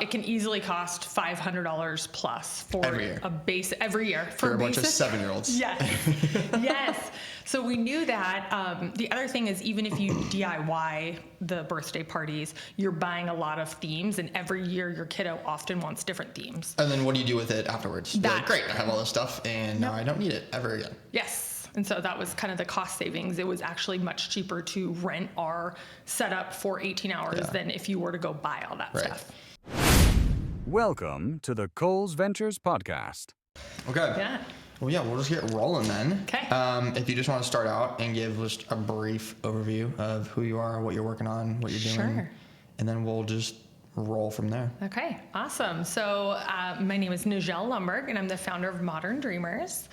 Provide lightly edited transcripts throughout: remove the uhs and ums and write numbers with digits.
It can easily cost $500 plus for every year. every year for a bunch of 7-year-olds. Yes. Yes. So we knew that. The other thing is, even if you DIY the birthday parties, you're buying a lot of themes, and every year your kiddo often wants different themes. And then what do you do with it afterwards? You're like, great, I have all this stuff, and now I don't need it ever again. Yes. And so that was kind of the cost savings. It was actually much cheaper to rent our setup for 18 hours than if you were to go buy all that stuff. Welcome to the Cowles Ventures Podcast. Okay. Yeah. Well, yeah, we'll just get rolling then. Okay. If you just want to start out and give just a brief overview of who you are, what you're working on, what you're doing, and then we'll just roll from there. Okay, awesome. So my name is Njal Lundberg, and I'm the founder of Modern Dreamers.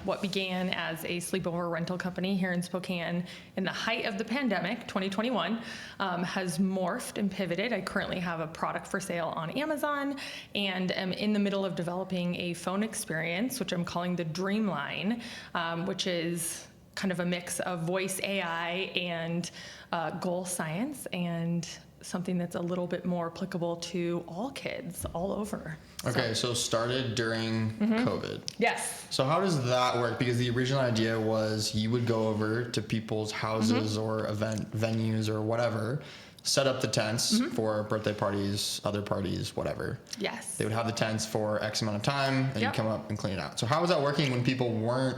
What began as a sleepover rental company here in Spokane in the height of the pandemic, 2021, has morphed and pivoted. I currently have a product for sale on Amazon, and am in the middle of developing a phone experience, which I'm calling the Dreamline, which is kind of a mix of voice AI and goal science, and something that's a little bit more applicable to all kids all over. Okay, so started during COVID. Yes. So how does that work? Because the original idea was you would go over to people's houses or event venues or whatever, set up the tents for birthday parties, other parties, whatever. Yes. They would have the tents for X amount of time, and you come up and clean it out. So how was that working when people weren't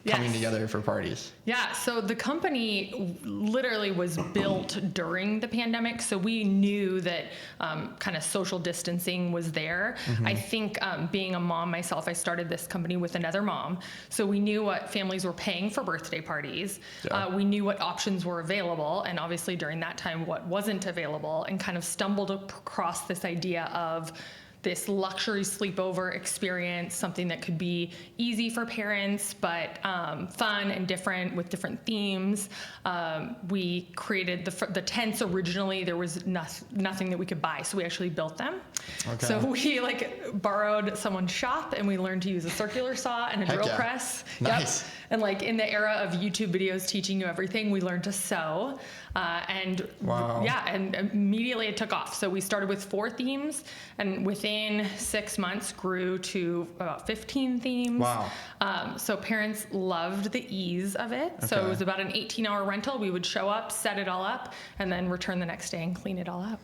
coming together for parties? Yeah, so the company literally was built during the pandemic, so we knew that kind of social distancing was there. I think being a mom myself, I started this company with another mom, so we knew what families were paying for birthday parties. We knew what options were available, and obviously during that time what wasn't available, and kind of stumbled across this idea of this luxury sleepover experience, something that could be easy for parents, but fun and different with different themes. We created the tents originally. There was nothing that we could buy, so we actually built them. Okay. So we borrowed someone's shop, and we learned to use a circular saw and a drill press. Nice. Yep. And in the era of YouTube videos teaching you everything, we learned to sew. And immediately it took off. So we started with 4 themes, and within 6 months grew to about 15 themes. Wow. So parents loved the ease of it. Okay. So it was about an 18-hour rental. We would show up, set it all up, and then return the next day and clean it all up.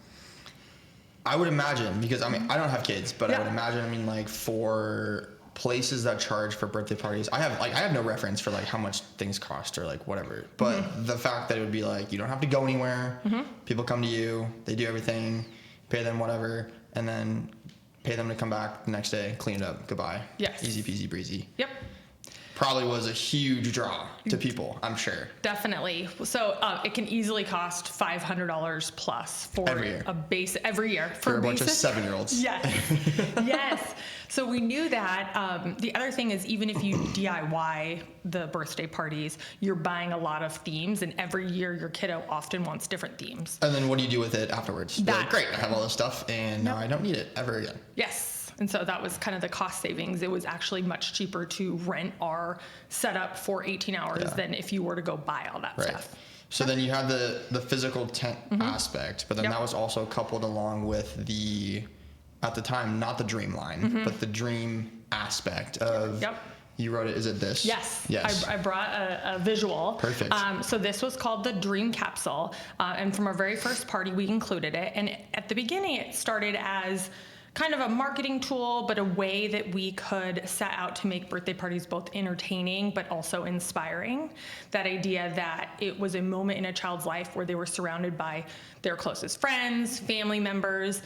I would imagine, because I don't have kids, but I would imagine, for places that charge for birthday parties, I have no reference for how much things cost or whatever, but the fact that it would be you don't have to go anywhere, people come to you, they do everything, pay them whatever, and then pay them to come back the next day, clean it up, goodbye. Yes. Easy peasy breezy. Yep. Probably was a huge draw to people, I'm sure. Definitely. So it can easily cost $500 plus for every year for a bunch of 7-year-olds. Yes. Yes. So we knew that. The other thing is, even if you DIY the birthday parties, you're buying a lot of themes, and every year your kiddo often wants different themes. And then what do you do with it afterwards? You're like, great, I have all this stuff, and now I don't need it ever again. Yes. And so that was kind of the cost savings. It was actually much cheaper to rent our setup for 18 hours than if you were to go buy all that stuff. So then you had the physical tent aspect, but then that was also coupled along with at the time, not the Dreamline, but the dream aspect of, you wrote it, is it this? Yes. I brought a visual. Perfect. So this was called the Dream Capsule. And from our very first party, we included it. And at the beginning, it started as kind of a marketing tool, but a way that we could set out to make birthday parties both entertaining but also inspiring. That idea that it was a moment in a child's life where they were surrounded by their closest friends, family members.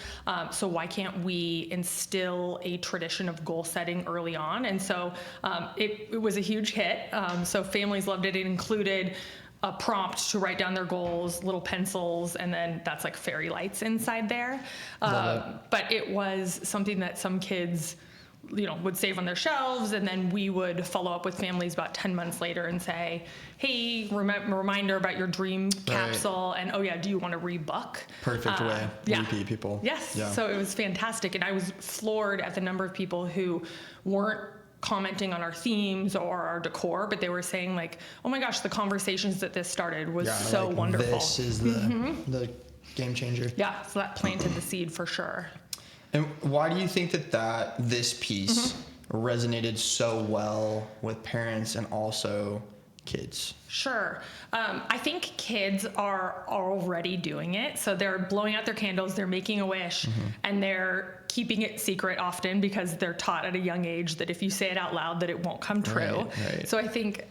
So why can't we instill a tradition of goal setting early on? And so it was a huge hit. So families loved it. It included a prompt to write down their goals, little pencils, and then that's fairy lights inside there. But it was something that some kids, would save on their shelves, and then we would follow up with families about 10 months later and say, hey, reminder about your dream capsule, and do you want to rebook? Perfect way. Repeat people. Yes. Yeah. So it was fantastic, and I was floored at the number of people who weren't commenting on our themes or our decor, but they were saying oh my gosh, the conversations that this started was so wonderful. This is the game changer. Yeah, so that planted the seed for sure. And why do you think that this piece resonated so well with parents and also kids? Sure. I think kids are already doing it. So they're blowing out their candles, they're making a wish, and they're keeping it secret often because they're taught at a young age that if you say it out loud that it won't come true. Right. So I think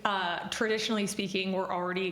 traditionally speaking,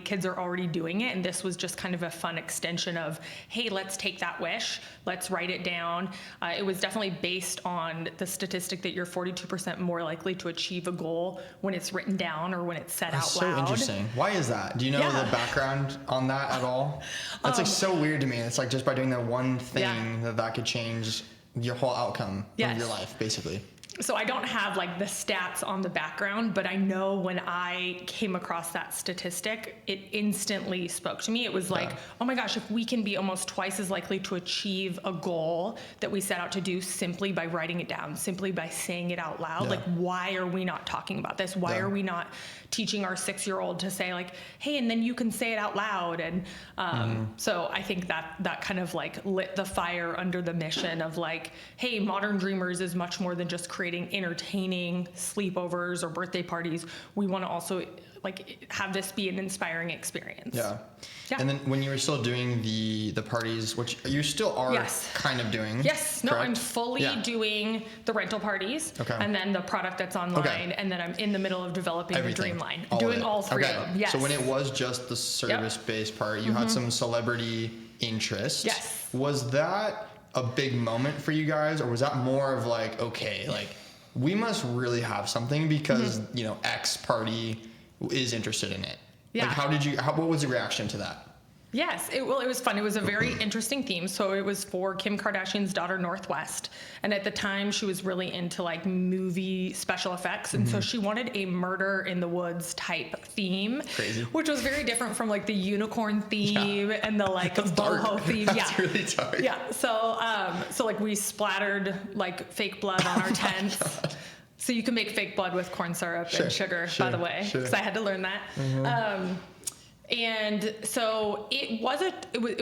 kids are already doing it. And this was just kind of a fun extension of, hey, let's take that wish, let's write it down. It was definitely based on the statistic that you're 42% more likely to achieve a goal when it's written down or when it's said out loud. So interesting. Why is that? Do you know the background on that at all? That's like so weird to me. It's like just by doing that one thing that could change your whole outcome of your life, basically. So I don't have like the stats on the background, but I know when I came across that statistic, it instantly spoke to me. It was like, oh my gosh, if we can be almost twice as likely to achieve a goal that we set out to do simply by writing it down, simply by saying it out loud, like why are we not talking about this? Why are we not teaching our 6-year-old to say like, hey, and then you can say it out loud? And so I think that kind of like lit the fire under the mission of like, hey, Modern Dreamers is much more than just creating entertaining sleepovers or birthday parties. We want to also like have this be an inspiring experience. Yeah. And then when you were still doing the parties, which you still are kind of doing. Yes. No, I'm fully doing the rental parties and then the product that's online. And then I'm in the middle of developing the dream line. Doing all three of them. Yes. So when it was just the service-based part, you had some celebrity interest. Yes. Was that a big moment for you guys, or was that more of like, okay, like we must really have something because, you know, X party is interested in it? Yeah. Like what was the reaction to that? Yes, it was fun. It was a very interesting theme. So it was for Kim Kardashian's daughter, Northwest. And at the time, she was really into like movie special effects. And so she wanted a murder in the woods type theme. Crazy. Which was very different from like the unicorn theme and the like boho theme. That's really dark. Yeah. So like we splattered like fake blood on our tents. So you can make fake blood with corn syrup and sugar, by the way, because I had to learn that. And so it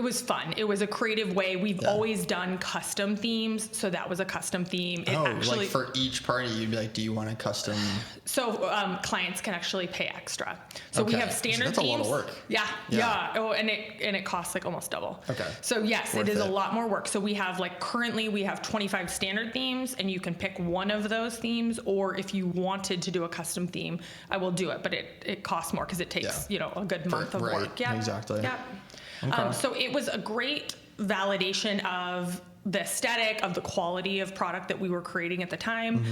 was fun. It was a creative way. We've always done custom themes, so that was a custom theme. Like for each party, you'd be like, do you want a custom? So clients can actually pay extra. So we have standard themes. That's a lot of work. Yeah. Oh, and it costs like almost double. Okay. So yes, it is a lot more work. So we have currently 25 standard themes, and you can pick one of those themes, or if you wanted to do a custom theme, I will do it, but it costs more because it takes a good month of work. Yeah, exactly. Yeah. Okay. So it was a great validation of the aesthetic, of the quality of product that we were creating at the time.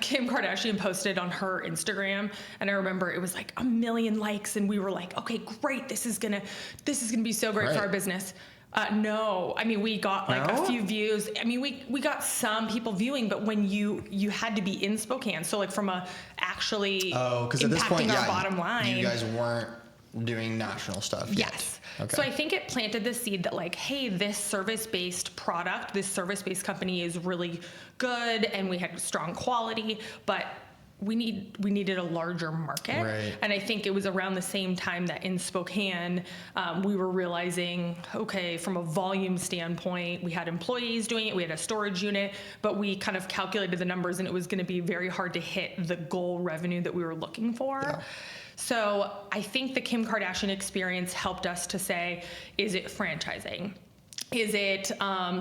Kim Kardashian posted on her Instagram, and I remember it was like 1 million likes, and we were like, okay, great, this is gonna be so great for our business. No, I mean, we got a few views. I mean, we got some people viewing, but when you had to be in Spokane, so like from actually because at this point, our bottom line, you guys weren't doing national stuff yet. Yes. Okay. So I think it planted the seed that like, hey, this service-based product, this service-based company is really good, and we had strong quality, but we needed a larger market. Right. And I think it was around the same time that in Spokane, we were realizing, okay, from a volume standpoint, we had employees doing it, we had a storage unit, but we kind of calculated the numbers, and it was going to be very hard to hit the goal revenue that we were looking for. Yeah. So I think the Kim Kardashian experience helped us to say, is it franchising? Is it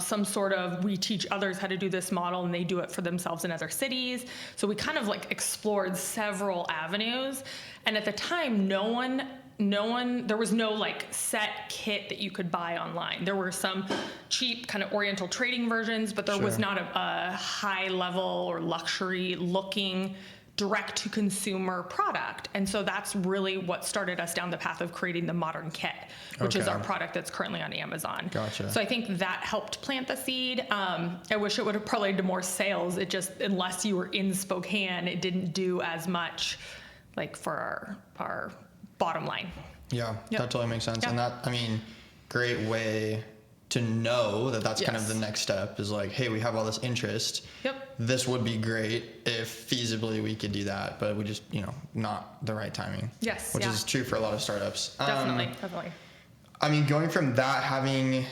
some sort of, we teach others how to do this model and they do it for themselves in other cities? So we kind of like explored several avenues. And at the time, there was no like set kit that you could buy online. There were some cheap kind of Oriental trading versions, but there was not a high level or luxury looking direct-to-consumer product. And so that's really what started us down the path of creating the Modern Kit, which is our product that's currently on Amazon. Gotcha. So I think that helped plant the seed. I wish it would have probably led to more sales. It just, unless you were in Spokane, it didn't do as much like for our bottom line. Yeah, that totally makes sense. And that, I mean, great way to know that that's kind of the next step is like, hey, we have all this interest. This would be great if feasibly we could do that, but we just, not the right timing. Which is true for a lot of startups. Definitely. I mean, going from that, having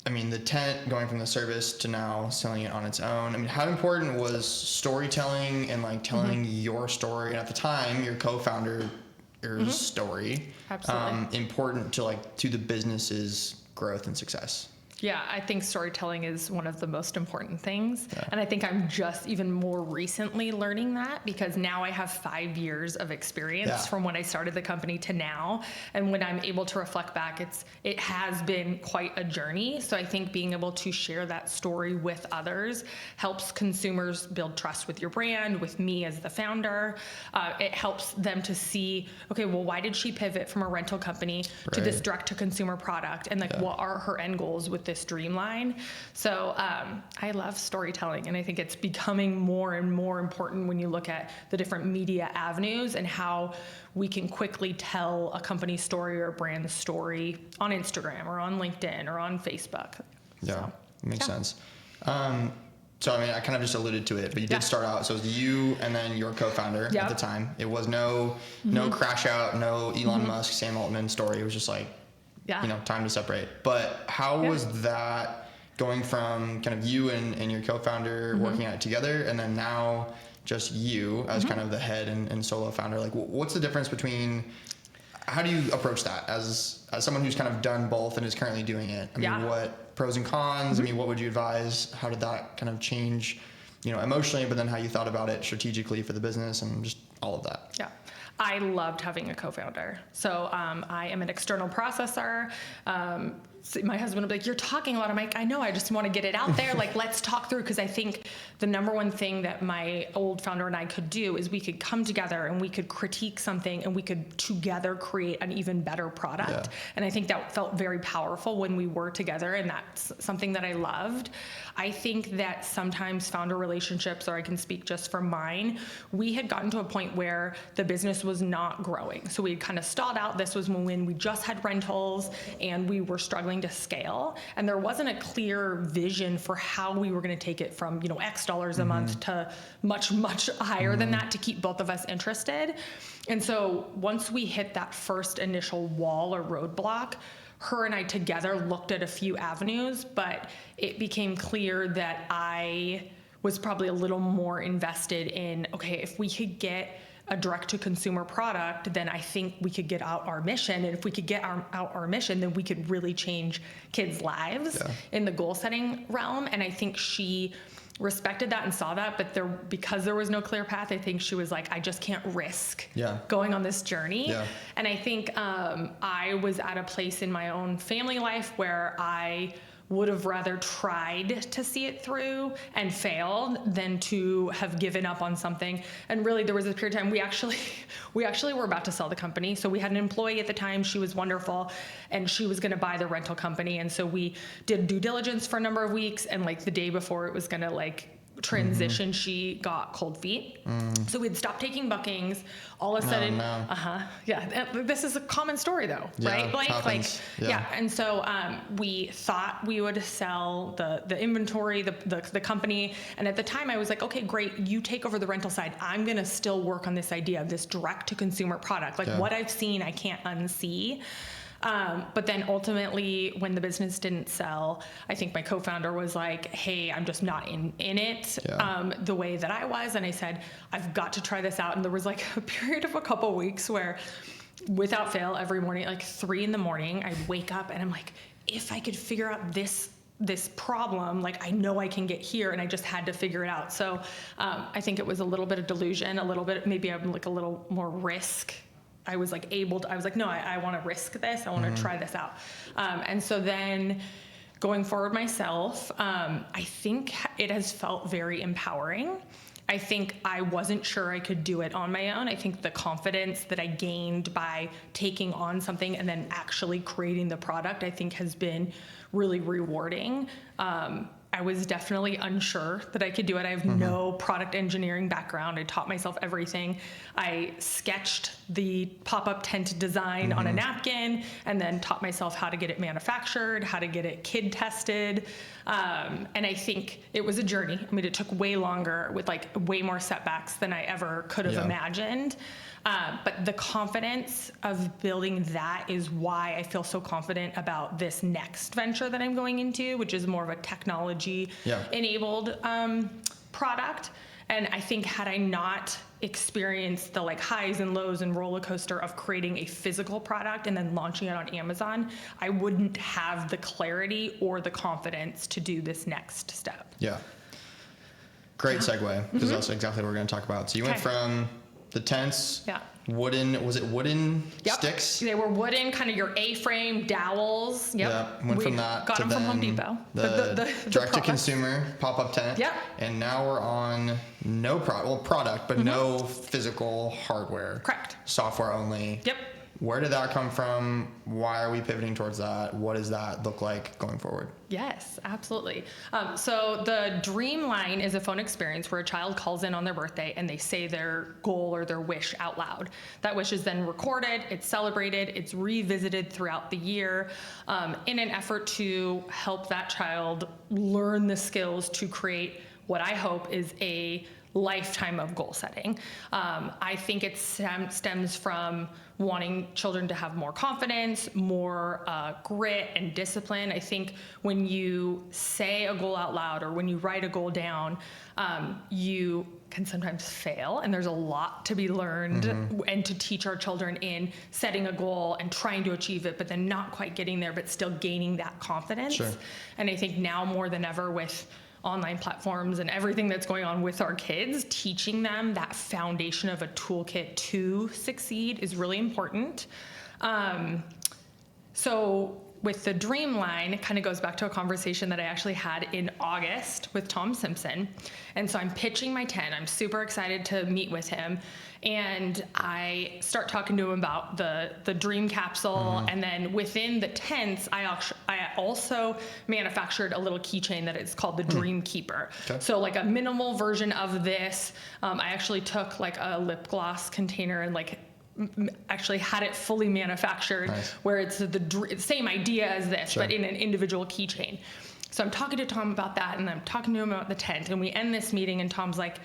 I mean, the tent going from the service to now selling it on its own. I mean, how important was storytelling and like telling your story? And at the time, your co-founder's story, Absolutely. important to like to the business's growth and success? Yeah, I think storytelling is one of the most important things. Yeah. And I think I'm just even more recently learning that, because now I have 5 years of experience from when I started the company to now. And when I'm able to reflect back, it has been quite a journey. So I think being able to share that story with others helps consumers build trust with your brand, with me as the founder. It helps them to see, okay, well, why did she pivot from a rental company to this direct to consumer product? And like, what are her end goals with this dream line? So I love storytelling, and I think it's becoming more and more important when you look at the different media avenues and how we can quickly tell a company story or a brand story on Instagram or on LinkedIn or on Facebook. Yeah, So, makes sense. So, I mean, I kind of just alluded to it, but you did start out. So it was you and then your co-founder at the time. It was no crash out, no Elon Musk, Sam Altman story. It was just like, time to separate. But how was that going from kind of you and your co-founder working on it together, and then now just you as kind of the head and solo founder? Like, what's the difference between, how do you approach that as someone who's kind of done both and is currently doing it? I mean, what pros and cons? I mean, what would you advise? How did that kind of change, emotionally, but then how you thought about it strategically for the business and just all of that? Yeah. I loved having a co-founder. So I am an external processor. So my husband would be like, "You're talking a lot." I'm like, "I know, I just want to get it out there. Like, let's talk through." Because I think the number one thing that my old founder and I could do is we could come together and we could critique something and we could together create an even better product. Yeah. And I think that felt very powerful when we were together, and that's something that I loved. I think that sometimes founder relationships, or I can speak just for mine, we had gotten to a point where the business was not growing. So we had kind of stalled out. This was when we just had rentals and we were struggling to scale, and there wasn't a clear vision for how we were going to take it from X dollars a month to much higher than that to keep both of us interested. And so once we hit that first initial wall or roadblock, her and I together looked at a few avenues, but it became clear that I was probably a little more invested in, okay, if we could get a direct-to-consumer product, then I think we could get out our mission. And if we could get out our mission, then we could really change kids' lives in the goal-setting realm. And I think she respected that and saw that, but because there was no clear path, I think she was like, I just can't risk going on this journey. Yeah. And I think I was at a place in my own family life where I would have rather tried to see it through and failed than to have given up on something. And really, there was a period of time we actually were about to sell the company. So we had an employee at the time. She was wonderful, and she was going to buy the rental company. And so we did due diligence for a number of weeks, and like the day before it was going to transition, she got cold feet. So we'd stopped taking bookings. All of a sudden, this is a common story though, right? And so we thought we would sell the inventory, the company. And at the time I was like, okay, great. You take over the rental side. I'm going to still work on this idea of this direct to consumer product. What I've seen, I can't unsee. But then ultimately, when the business didn't sell, I think my co-founder was like, hey, I'm just not in it the way that I was. And I said, I've got to try this out. And there was like a period of a couple weeks where, without fail, every morning, like 3 a.m, I'd wake up and I'm like, if I could figure out this problem, I know I can get here, and I just had to figure it out. So I think it was a little bit of delusion, a little bit, maybe I'm like a little more risk. I was like no, I want to risk this. I want to try this out. And so then going forward myself, I think it has felt very empowering. I think I wasn't sure I could do it on my own. I think the confidence that I gained by taking on something and then actually creating the product, I think has been really rewarding. I was definitely unsure that I could do it. I have no product engineering background. I taught myself everything. I sketched the pop-up tent design on a napkin, and then taught myself how to get it manufactured, how to get it kid tested. And I think it was a journey. I mean, it took way longer with way more setbacks than I ever could have imagined. But the confidence of building that is why I feel so confident about this next venture that I'm going into, which is more of a technology enabled product. And I think had I not experienced the like highs and lows and roller coaster of creating a physical product and then launching it on Amazon, I wouldn't have the clarity or the confidence to do this next step. Yeah. Great segue, because that's exactly what we're going to talk about. So you went from the tents, wooden, was it wooden sticks? They were wooden, kind of your A-frame dowels. Went from that got to them from Home Depot. The direct-to-consumer pop-up tent. And now we're on no product, but no physical hardware. Correct. Software only. Where did that come from? Why are we pivoting towards that? What does that look like going forward? Yes, absolutely. So the Dream line is a phone experience where a child calls in on their birthday and they say their goal or their wish out loud. That wish is then recorded, it's celebrated, it's revisited throughout the year in an effort to help that child learn the skills to create what I hope is a lifetime of goal setting. I think it stems from wanting children to have more confidence, more grit and discipline. I think when you say a goal out loud or when you write a goal down, you can sometimes fail, and there's a lot to be learned and to teach our children in setting a goal and trying to achieve it, but then not quite getting there, but still gaining that confidence. And I think now more than ever with online platforms and everything that's going on with our kids, teaching them that foundation of a toolkit to succeed is really important. So with the Dream line, it kind of goes back to a conversation that I actually had in August with Tom Simpson. And so I'm pitching my tent. I'm super excited to meet with him. And I start talking to him about the Dream capsule. And then within the tents, I also manufactured a little keychain that is called the Dream Keeper. So like a minimal version of this. I actually took like a lip gloss container and like actually had it fully manufactured where it's the same idea as this, but in an individual keychain. So I'm talking to Tom about that, and I'm talking to him about the tent, and we end this meeting, and Tom's like,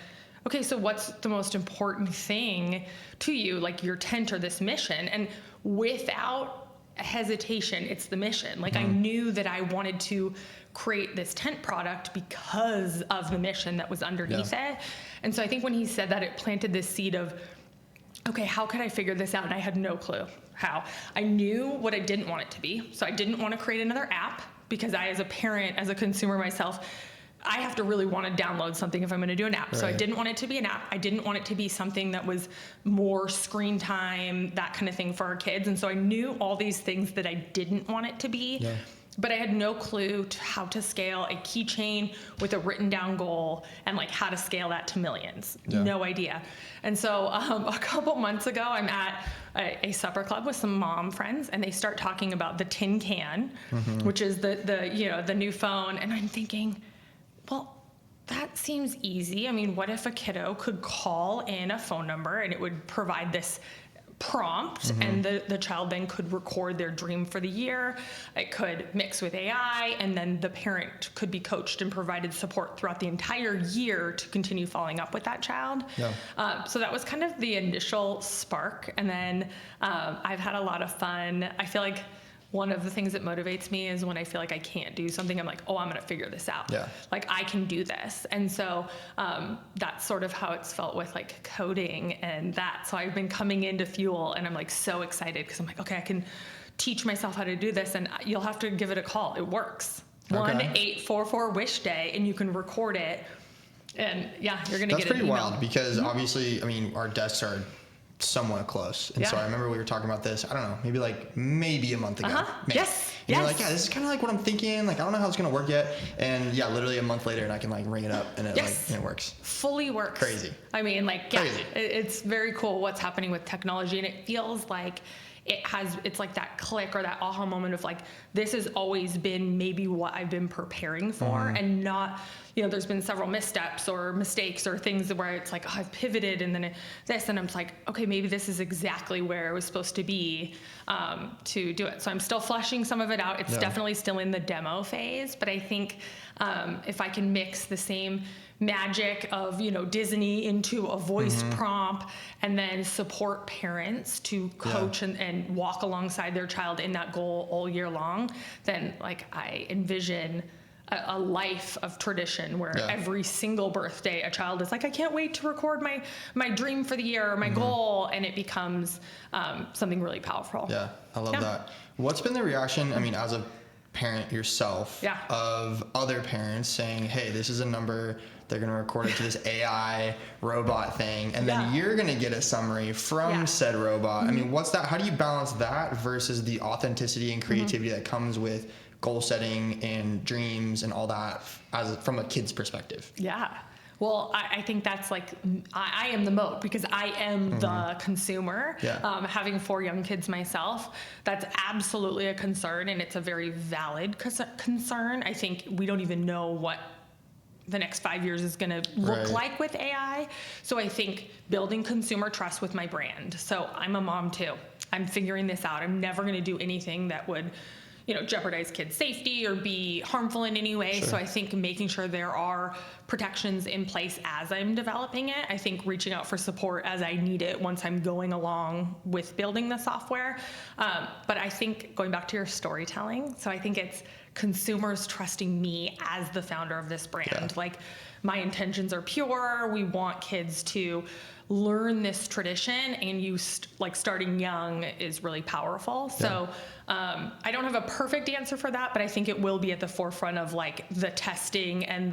okay, so what's the most important thing to you, like your tent or this mission? And without hesitation, it's the mission. Like I knew that I wanted to create this tent product because of the mission that was underneath it. And so I think when he said that, it planted this seed of, okay, how could I figure this out? And I had no clue how. I knew what I didn't want it to be. So I didn't want to create another app because I, as a parent, as a consumer myself, I have to really want to download something if I'm going to do an app. So I didn't want it to be an app. I didn't want it to be something that was more screen time, that kind of thing for our kids. And so I knew all these things that I didn't want it to be. But I had no clue to how to scale a keychain with a written down goal and like how to scale that to millions. No idea. And so a couple months ago, I'm at a supper club with some mom friends, and they start talking about the tin can, which is the new phone. And I'm thinking, well, that seems easy. I mean, what if a kiddo could call in a phone number and it would provide this prompt, and the child then could record their dream for the year. It could mix with AI, and then the parent could be coached and provided support throughout the entire year to continue following up with that child. So that was kind of the initial spark. And then I've had a lot of fun. I feel like one of the things that motivates me is when I feel like I can't do something, I'm like, oh, I'm going to figure this out. Like I can do this. And so that's sort of how it's felt with like coding and that. So I've been coming into Fuel, and I'm like so excited because I'm like, okay, I can teach myself how to do this, and you'll have to give it a call. It works. 1-844-WISH day, and you can record it. And yeah, you're going to get an email. That's pretty wild because obviously, I mean, our desks are somewhat close. And so I remember we were talking about this, I don't know, maybe a month ago. Yes. And you're like, yeah, this is kind of like what I'm thinking. Like, I don't know how it's going to work yet. And yeah, literally a month later, and I can like ring it up, and it works. Fully works. Crazy. I mean, like, crazy. It's very cool what's happening with technology, and it feels like it's like that click or that aha moment of like, this has always been maybe what I've been preparing for, and not, there's been several missteps or mistakes or things where it's like, oh, I've pivoted and then and I'm just like, okay, maybe this is exactly where it was supposed to be to do it. So I'm still fleshing some of it out. It's definitely still in the demo phase, but I think if I can mix the same magic of, Disney into a voice prompt, and then support parents to coach and walk alongside their child in that goal all year long, then like I envision a life of tradition where every single birthday a child is like, I can't wait to record my dream for the year or my goal, and it becomes something really powerful. Yeah, I love that. What's been the reaction, as a parent yourself, of other parents saying, hey, this is a number, they're going to record it to this AI robot thing, and then you're going to get a summary from said robot. What's that? How do you balance that versus the authenticity and creativity that comes with goal setting and dreams and all that from a kid's perspective? Yeah. Well, I think that's like, I am the moat because I am the consumer. Having 4 young kids myself, that's absolutely a concern, and it's a very valid concern. I think we don't even know what the next 5 years is going to look like with AI. So I think building consumer trust with my brand. So I'm a mom too. I'm figuring this out. I'm never going to do anything that would jeopardize kids' safety or be harmful in any way. So I think making sure there are protections in place as I'm developing it. I think reaching out for support as I need it once I'm going along with building the software. But I think going back to your storytelling, so I think it's consumers trusting me as the founder of this brand. Like, my intentions are pure. We want kids to learn this tradition, and starting young is really powerful. So I don't have a perfect answer for that, but I think it will be at the forefront of like the testing and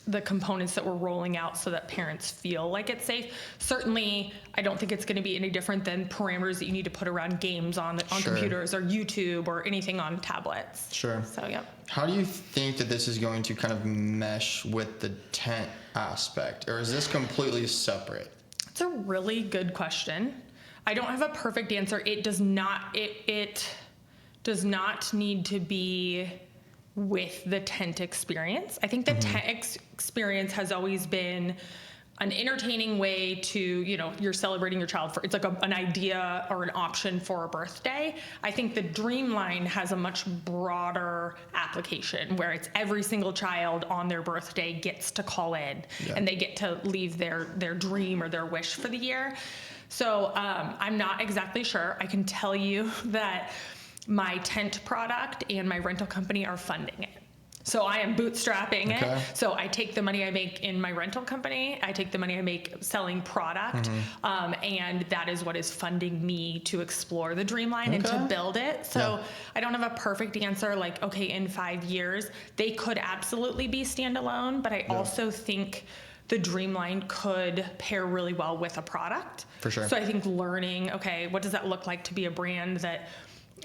the components that we're rolling out so that parents feel like it's safe. Certainly, I don't think it's going to be any different than parameters that you need to put around games on computers or YouTube or anything on tablets. Sure. So, How do you think that this is going to kind of mesh with the tent aspect, or is this completely separate? It's a really good question. I don't have a perfect answer. It does not need to be with the tent experience. I think the tent experience has always been an entertaining way to, you're celebrating your child it's like an idea or an option for a birthday. I think the Dreamline has a much broader application where it's every single child on their birthday gets to call in and they get to leave their dream or their wish for the year. So I'm not exactly sure. I can tell you that my tent product and my rental company are funding it. So I am bootstrapping it. So I take the money I make in my rental company, I take the money I make selling product, and that is what is funding me to explore the Dreamline and to build it. So I don't have a perfect answer like, okay, in 5 years, they could absolutely be standalone, but I also think the Dreamline could pair really well with a product. For sure. So I think learning, okay, what does that look like to be a brand that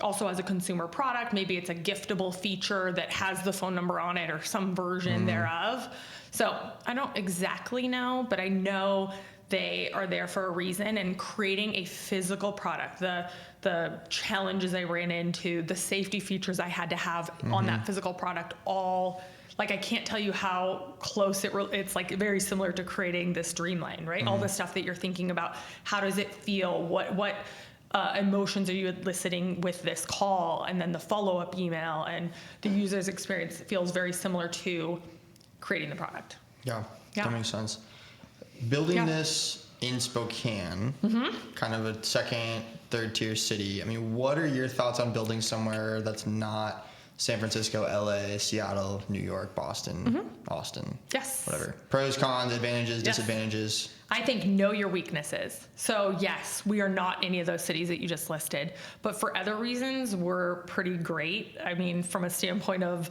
also as a consumer product, maybe it's a giftable feature that has the phone number on it or some version thereof. So I don't exactly know, but I know they are there for a reason, and creating a physical product, the challenges I ran into, the safety features I had to have on that physical product, all like, I can't tell you how close it's like very similar to creating this Dreamline, right? All the stuff that you're thinking about, how does it feel? What emotions are you eliciting with this call, and then the follow-up email, and the user's experience feels very similar to creating the product. Yeah. That makes sense. Building this in Spokane, kind of a second, third tier city. What are your thoughts on building somewhere that's not San Francisco, LA, Seattle, New York, Boston, Austin? Yes. Whatever. Pros, cons, advantages, disadvantages. I think know your weaknesses. So yes, we are not any of those cities that you just listed, but for other reasons, we're pretty great. From a standpoint of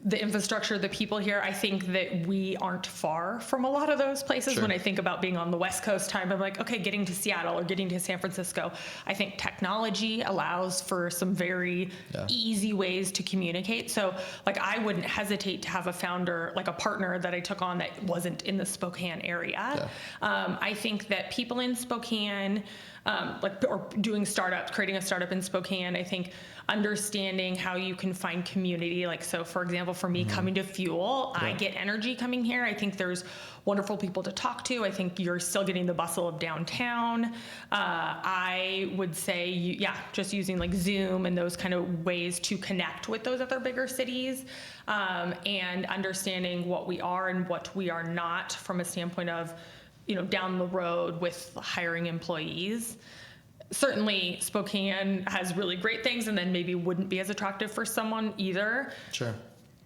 the infrastructure, the people here, I think that we aren't far from a lot of those places. When I think about being on the West Coast time, I'm like, okay, getting to Seattle or getting to San Francisco. I think technology allows for some very easy ways to communicate. So like, I wouldn't hesitate to have a founder, like a partner that I took on that wasn't in the Spokane area. I think that people in Spokane, or doing startups, creating a startup in Spokane, I think understanding how you can find community. Like, so for example, for me coming to Fuel, I get energy coming here. I think there's wonderful people to talk to. I think you're still getting the bustle of downtown. I would say, just using like Zoom and those kind of ways to connect with those other bigger cities, and understanding what we are and what we are not from a standpoint of, down the road with hiring employees. Certainly Spokane has really great things and then maybe wouldn't be as attractive for someone either. Sure.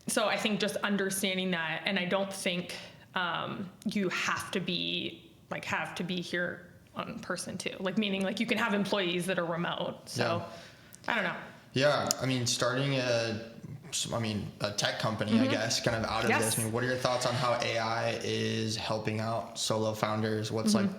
So I think just understanding that, and I don't think you have to be here in person too. Like, meaning like you can have employees that are remote. So I don't know. Yeah. I mean, starting a tech company, I guess, kind of out of this. I mean, what are your thoughts on how AI is helping out solo founders? What's like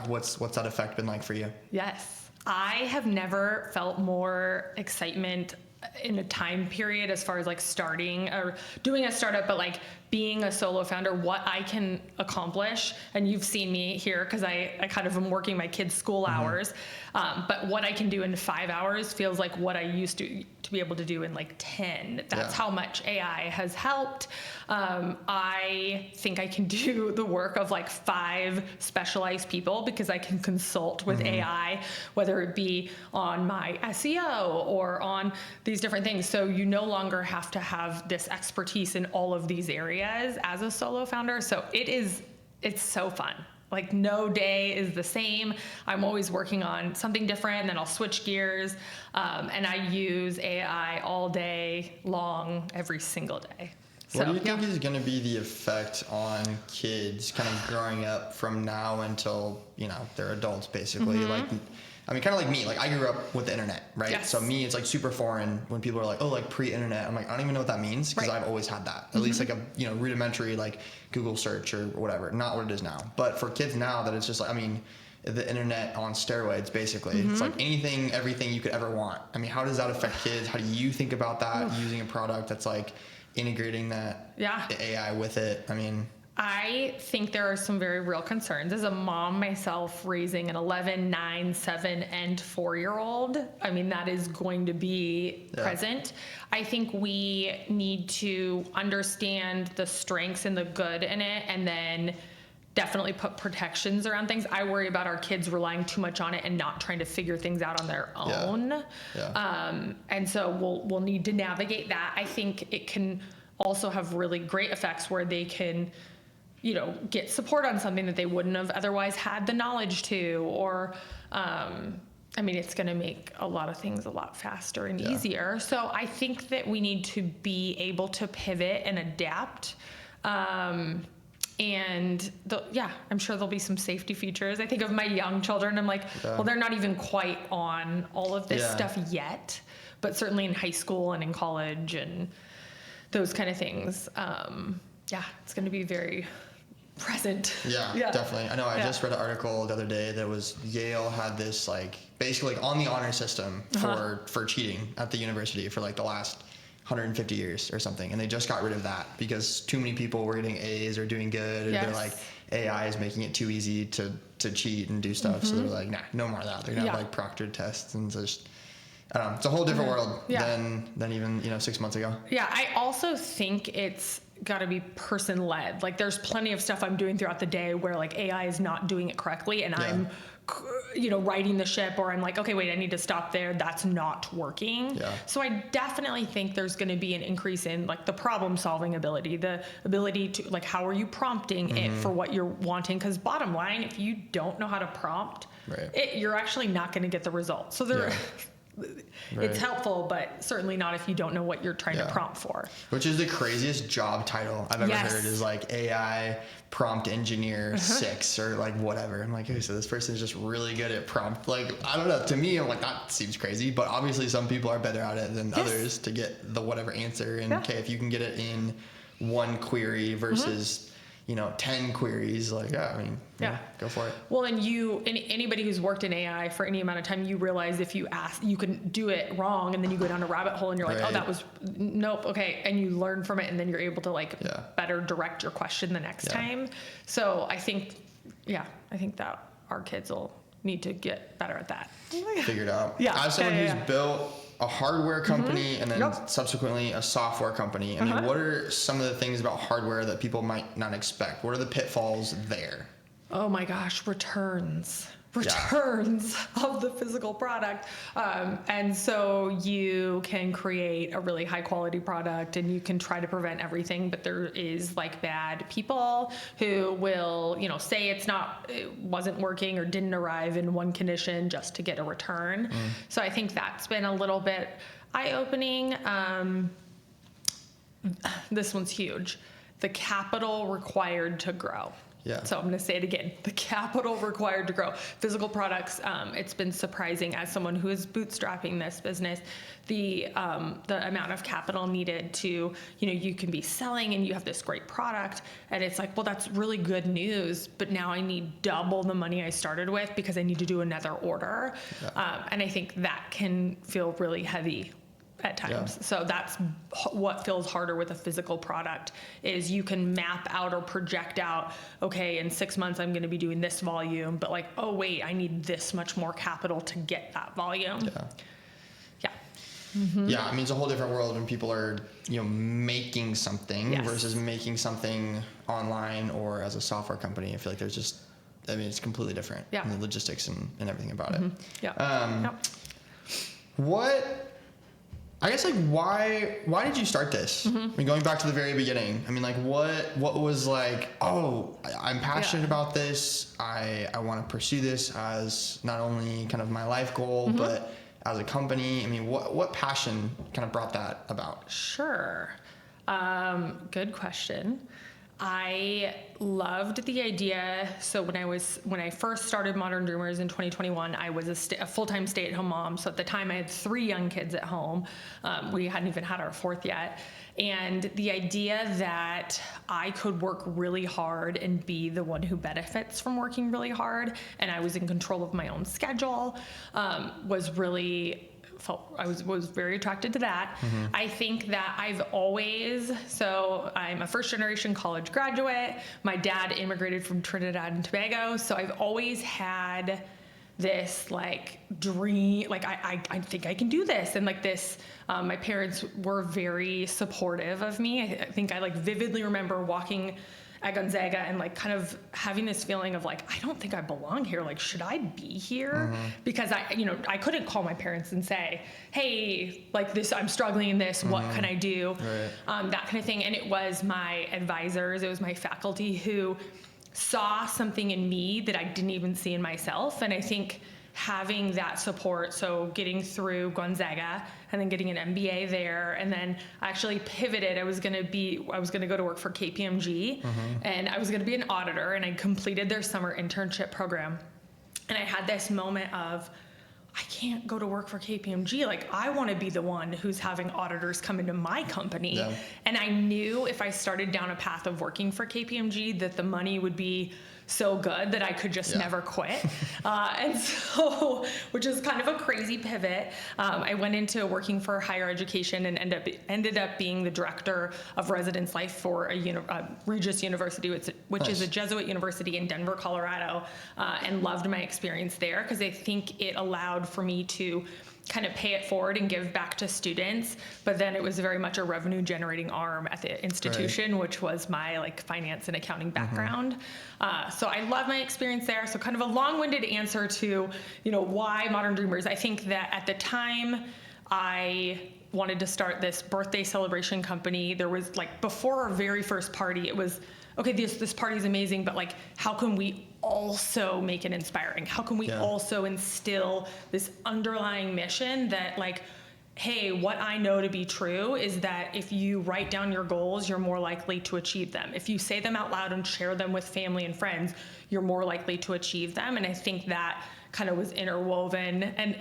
what's that effect been like for you? Yes. I have never felt more excitement in a time period as far as like starting or doing a startup, but like being a solo founder, what I can accomplish. And you've seen me here because I kind of am working my kids' school hours. But what I can do in 5 hours feels like what I used to be able to do in like 10. That's how much AI has helped. I think I can do the work of like 5 specialized people because I can consult with AI, whether it be on my SEO or on these different things. So you no longer have to have this expertise in all of these areas as a solo founder. So it's so fun. Like, no day is the same. I'm always working on something different, and then I'll switch gears. And I use AI all day long, every single day. What do you think is going to be the effect on kids kind of growing up from now until, they're adults, basically? Like, I mean, kind of like me. Like, I grew up with the internet, right? Yes. So me, it's like super foreign when people are like, oh, like pre-internet. I'm like, I don't even know what that means because I've always had that. At least like a, rudimentary like Google search or whatever. Not what it is now. But for kids now, that it's just like, I mean, the internet on steroids, basically. It's like anything, everything you could ever want. I mean, how does that affect kids? How do you think about that using a product that's like integrating that AI with it? I mean, I think there are some very real concerns. As a mom myself, raising an 11, 9, 7, and 4-year-old, I mean, that is going to be present. I think we need to understand the strengths and the good in it, and then definitely put protections around things. I worry about our kids relying too much on it and not trying to figure things out on their own. And so we'll need to navigate that. I think it can also have really great effects where they can get support on something that they wouldn't have otherwise had the knowledge to, or, it's going to make a lot of things a lot faster and easier. So I think that we need to be able to pivot and adapt. And I'm sure there'll be some safety features. I think of my young children, I'm like, well, they're not even quite on all of this stuff yet, but certainly in high school and in college and those kind of things. It's going to be very present. Yeah, definitely. I know I just read an article the other day that was Yale had this like basically like on the honor system for cheating at the university for like the last 150 years or something, and they just got rid of that because too many people were getting A's or doing good, or they're like, AI is making it too easy to cheat and do stuff. So they're like, nah, no more of that. They're gonna have like proctored tests, and just I don't know. It's a whole different world than even 6 months ago. Yeah, I also think it's got to be person-led. Like, there's plenty of stuff I'm doing throughout the day where like AI is not doing it correctly, and I'm righting the ship, or I'm like, okay, wait, I need to stop there. That's not working. So I definitely think there's going to be an increase in like the problem-solving ability, the ability to like, how are you prompting it for what you're wanting? Because bottom line, if you don't know how to prompt it, you're actually not going to get the result. So there. It's helpful, but certainly not if you don't know what you're trying to prompt for. Which is the craziest job title I've ever heard, is like AI prompt engineer 6 or like whatever. I'm like, okay, so this person is just really good at prompt. Like, I don't know. To me, I'm like, that seems crazy, but obviously some people are better at it than others to get the whatever answer. And okay, if you can get it in one query versus 10 queries, like, go for it. Well, and anybody who's worked in AI for any amount of time, you realize if you ask, you can do it wrong, and then you go down a rabbit hole and you're like, oh, that was, nope, okay. And you learn from it, and then you're able to like better direct your question the next time. So I think that our kids will need to get better at that. Figured out. As someone who's built a hardware company and then subsequently a software company. I mean, what are some of the things about hardware that people might not expect? What are the pitfalls there? Oh my gosh, returns of the physical product. And so you can create a really high quality product and you can try to prevent everything, but there is like bad people who will, say it wasn't working or didn't arrive in one condition just to get a return. So I think that's been a little bit eye-opening. This one's huge. The capital required to grow. Yeah. So I'm going to say it again. The capital required to grow. Physical products, it's been surprising as someone who is bootstrapping this business, the amount of capital needed to, you can be selling and you have this great product and it's like, well, that's really good news, but now I need double the money I started with because I need to do another order. Yeah. And I think that can feel really heavy at times. Yeah. So that's what feels harder with a physical product is you can map out or project out, okay, in 6 months I'm going to be doing this volume, but like, oh wait, I need this much more capital to get that volume. Yeah. Yeah. Mm-hmm. Yeah. I mean, it's a whole different world when people are, making something versus making something online or as a software company. I feel like it's completely different. Yeah. And the logistics and everything about it. Yeah. I guess why did you start this? I mean, going back to the very beginning, I mean, what was like, oh, I'm passionate about this. I want to pursue this as not only kind of my life goal, but as a company. I mean, what passion kind of brought that about? Sure. Good question. I loved the idea. So when I first started Modern Dreamers in 2021, I was a full-time stay-at-home mom. So at the time I had 3 young kids at home. We hadn't even had our 4th yet. And the idea that I could work really hard and be the one who benefits from working really hard, and I was in control of my own schedule, was really I was very attracted to that. I think that I'm a first generation college graduate. My dad immigrated from Trinidad and Tobago. So I've always had this dream, I think I can do this. And this, my parents were very supportive of me. I think I vividly remember walking at Gonzaga and kind of having this feeling of I don't think I belong here. Should I be here? Because I couldn't call my parents and say, hey, this, I'm struggling in this. What can I do? Right. That kind of thing. And it was my advisors, it was my faculty who saw something in me that I didn't even see in myself. And I think having that support, so getting through Gonzaga and then getting an MBA there, and then I actually pivoted. I was going to go to work for KPMG, and I was going to be an auditor, and I completed their summer internship program. And I had this moment of, I can't go to work for KPMG. I want to be the one who's having auditors come into my company. Yeah. And I knew if I started down a path of working for KPMG that the money would be so good that I could just never quit. And so, which is kind of a crazy pivot. I went into working for higher education and ended up being the director of residence life for Regis University, which is a Jesuit university in Denver, Colorado, and loved my experience there because I think it allowed for me to kind of pay it forward and give back to students, but then it was very much a revenue generating arm at the institution, which was my finance and accounting background. So I love my experience there. So kind of a long-winded answer to, why Modern Dreamers. I think that at the time I wanted to start this birthday celebration company. There was before our very first party, it was, okay, this party's amazing, but how can we also make it inspiring? How can we also instill this underlying mission that hey, what I know to be true is that if you write down your goals, you're more likely to achieve them. If you say them out loud and share them with family and friends, you're more likely to achieve them. And I think that kind of was interwoven. And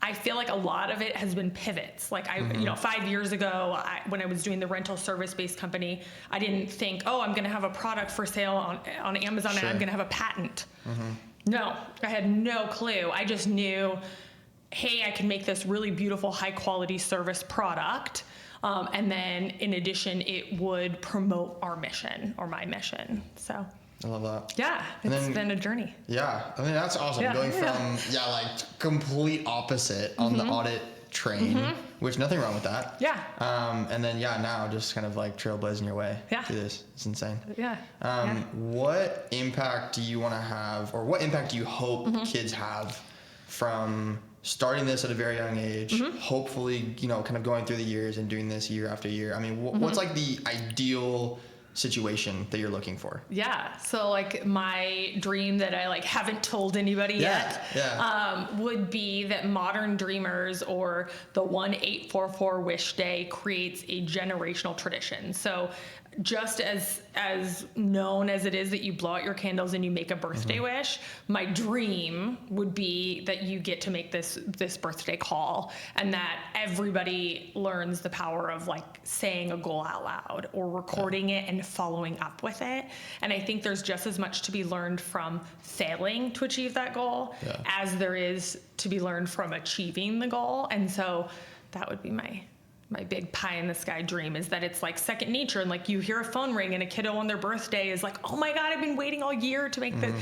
I feel like a lot of it has been pivots. 5 years ago, when I was doing the rental service-based company, I didn't think, I'm going to have a product for sale on Amazon and I'm going to have a patent. No, I had no clue. I just knew, hey, I can make this really beautiful, high-quality service product. And then, in addition, it would promote our mission or my mission. So I love that. Yeah, it's been a journey. Yeah, I mean, that's awesome. Going from, complete opposite on the audit train, which nothing wrong with that. Yeah. And then, now just kind of like trailblazing your way Yeah. through this. It's insane. Yeah. What impact do you want to have, or what impact do you hope kids have from starting this at a very young age, hopefully, kind of going through the years and doing this year after year? I mean, what's like the ideal situation that you're looking for? Yeah. So like my dream that I like haven't told anybody yet would be that Modern Dreamers, or the 1-844 Wish Day, creates a generational tradition. So just as known as it is that you blow out your candles and you make a birthday wish, my dream would be that you get to make this birthday call, and that everybody learns the power of like saying a goal out loud or recording it and following up with it. And I think there's just as much to be learned from failing to achieve that goal as there is to be learned from achieving the goal. And so that would be my big pie in the sky dream, is that it's like second nature, and like you hear a phone ring and a kiddo on their birthday is like, oh my God, I've been waiting all year to make the,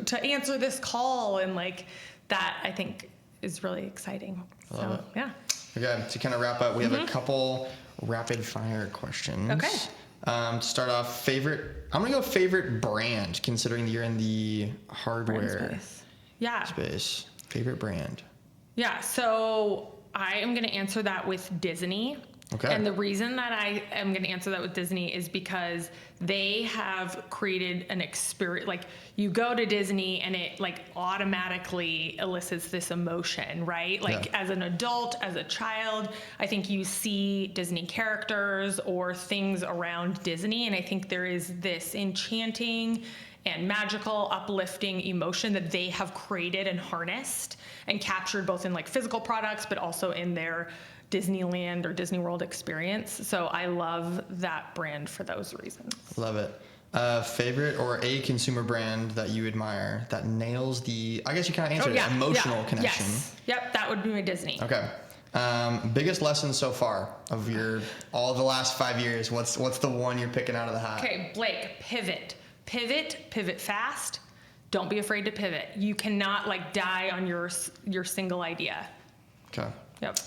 to answer this call. And like that, I think, is really exciting. I love it. Yeah. Okay. To kind of wrap up, we have a couple rapid fire questions. Okay. To start off, I'm going to go favorite brand, considering that you're in the hardware space. Favorite brand. Yeah. So I am going to answer that with Disney. Okay. And the reason that I am going to answer that with Disney is because they have created an experience. Like, you go to Disney and it like automatically elicits this emotion, right? Like as an adult, as a child, I think you see Disney characters or things around Disney, and I think there is this enchanting and magical, uplifting emotion that they have created and harnessed and captured, both in like physical products, but also in their Disneyland or Disney World experience. So I love that brand for those reasons. Love it. Favorite or a consumer brand that you admire that nails the, I guess you kind of answered it, emotional connection. Yes. Yep, that would be my Disney. Okay. Biggest lesson so far of all the last 5 years. What's the one you're picking out of the hat? Okay, Blake, pivot fast. Don't be afraid to pivot. You cannot like die on your single idea. Okay. Yep.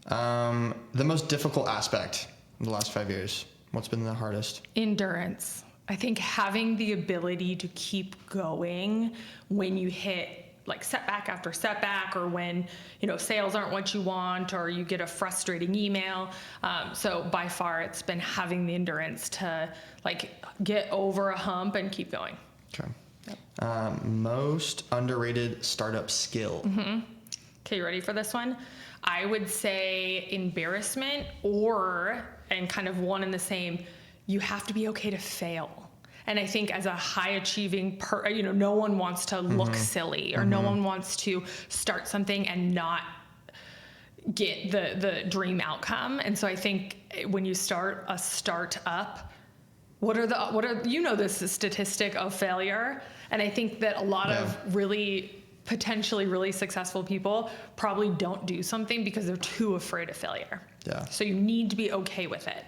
The most difficult aspect in the last 5 years. What's been the hardest? Endurance. I think having the ability to keep going when you hit like setback after setback, or when, sales aren't what you want, or you get a frustrating email. So by far it's been having the endurance to like get over a hump and keep going. Okay. Yep. Most underrated startup skill. Okay, you ready for this one? I would say embarrassment, and kind of one and the same, you have to be okay to fail. And I think as a high achieving, no one wants to look silly, or no one wants to start something and not get the dream outcome. And so I think when you start a startup, what are this statistic of failure? And I think that a lot of potentially really successful people probably don't do something because they're too afraid of failure. Yeah. So you need to be okay with it.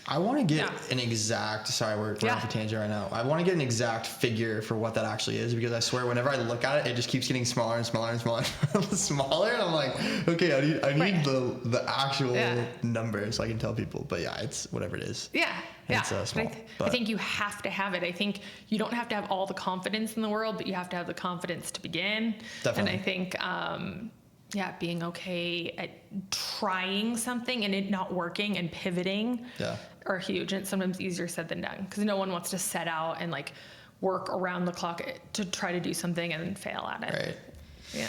I want to get an exact, sorry, we're off a tangent right now. I want to get an exact figure for what that actually is, because I swear whenever I look at it, it just keeps getting smaller and smaller and smaller and smaller. And I'm like, okay, I need the actual number so I can tell people. But it's whatever it is. Yeah. It's small. I think you have to have it. I think you don't have to have all the confidence in the world, but you have to have the confidence to begin. Definitely. And I think, being okay at trying something and it not working and pivoting are huge. And it's sometimes easier said than done, because no one wants to set out and like work around the clock to try to do something and then fail at it. Right. Yeah.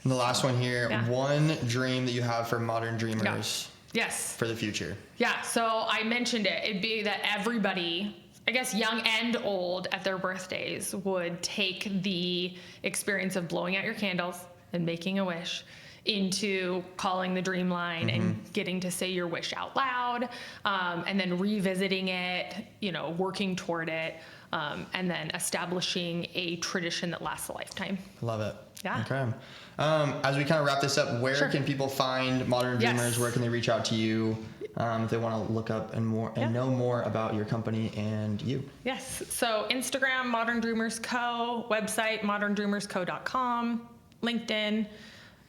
And the last one here, one dream that you have for Modern Dreamers. Yes. For the future. Yeah. So I mentioned it. It'd be that everybody, I guess young and old, at their birthdays would take the experience of blowing out your candles and making a wish into calling the dream line and getting to say your wish out loud, and then revisiting it, working toward it, and then establishing a tradition that lasts a lifetime. Love it. Yeah. Okay. As we kind of wrap this up, where can people find Modern Dreamers? Where can they reach out to you if they want to look up and know more about your company and you? Yes. So Instagram, Modern Dreamers Co. Website, moderndreamersco.com. LinkedIn.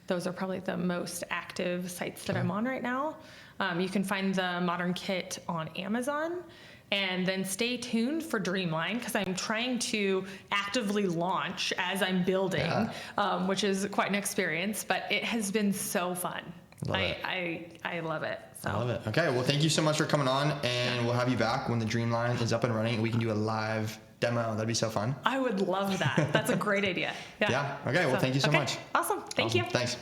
those are probably the most active sites that I'm on right now. You can find the Modern Kit on Amazon. And then stay tuned for Dreamline, because I'm trying to actively launch as I'm building, which is quite an experience, but it has been so fun. I love it. So. I love it. Okay, well, thank you so much for coming on, and we'll have you back when the Dreamline is up and running. We can do a live demo. That'd be so fun. I would love that. That's a great idea. Yeah. Okay, well, thank you so much. Awesome. Thank you. Thanks.